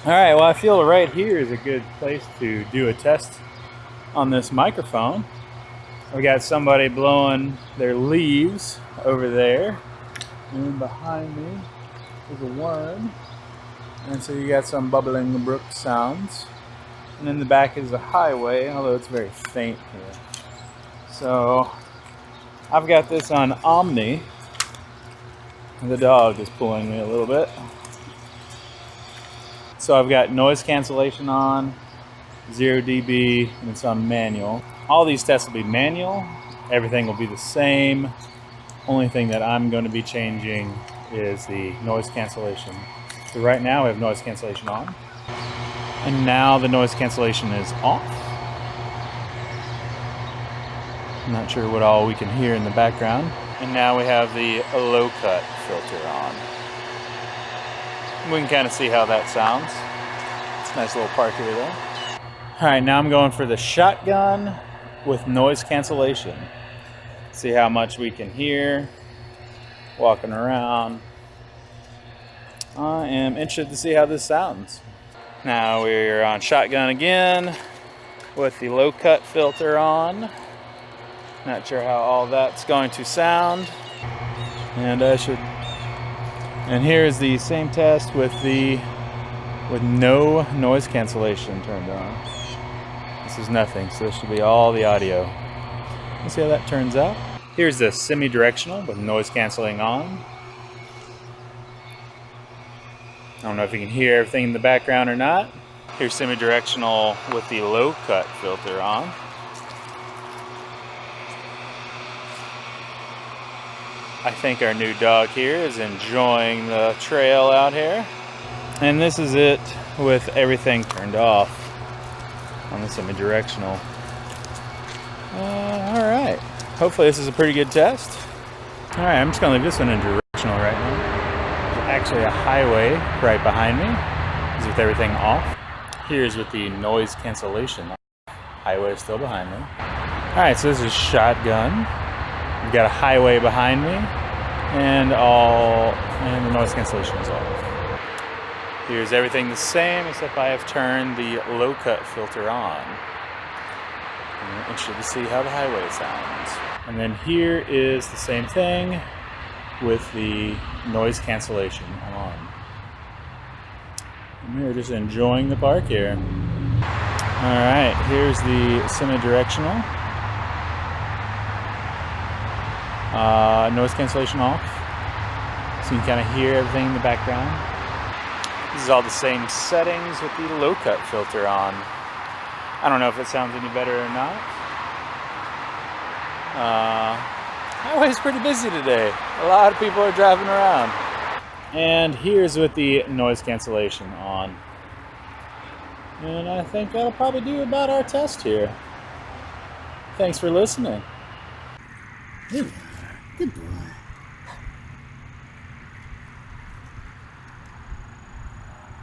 All right, well, I feel right here is a good place to do a test on this microphone. We got somebody blowing their leaves over there, and behind me is a worm, and so you got some bubbling brook sounds. And in the back is a highway, although it's very faint here. So I've got this on Omni. The dog is pulling me a little bit. So I've got noise cancellation on, 0 dB, and it's on manual. All these tests will be manual. Everything will be the same. Only thing that I'm going to be changing is the noise cancellation. So right now we have noise cancellation on. And now the noise cancellation is off. I'm not sure what all we can hear in the background. And now we have the low cut filter on. We can kind of see how that sounds. It's a nice little park here though. All right, now I'm going for the shotgun with noise cancellation. See how much we can hear walking around. I am interested to see how this sounds. Now we're on shotgun again with the low cut filter on. Not sure how all that's going to sound. And here's the same test with no noise cancellation turned on. This is nothing, so this should be all the audio. Let's see how that turns out. Here's the semi-directional with noise canceling on. I don't know if you can hear everything in the background or not. Here's semi-directional with the low cut filter on. I think our new dog here is enjoying the trail out here. And this is it with everything turned off on the semi-directional. All right, hopefully this is a pretty good test. All right, I'm just gonna leave this one in directional right now. There's actually a highway right behind me. This is with everything off. Here's with the noise cancellation. Highway is still behind me. All right, so this is shotgun. We've got a highway behind me, and the noise cancellation is off. Here's everything the same, except I have turned the low cut filter on. I'm interested to see how the highway sounds. And then here is the same thing with the noise cancellation on. And we're just enjoying the park here. All right, here's the semi-directional. Noise cancellation off, so you can kind of hear everything in the background. This is all the same settings with the low cut filter on. I don't know if it sounds any better or not. Highway's pretty busy today. A lot of people are driving around. And here's with the noise cancellation on. And I think that'll probably do about our test here. Thanks for listening. Good boy.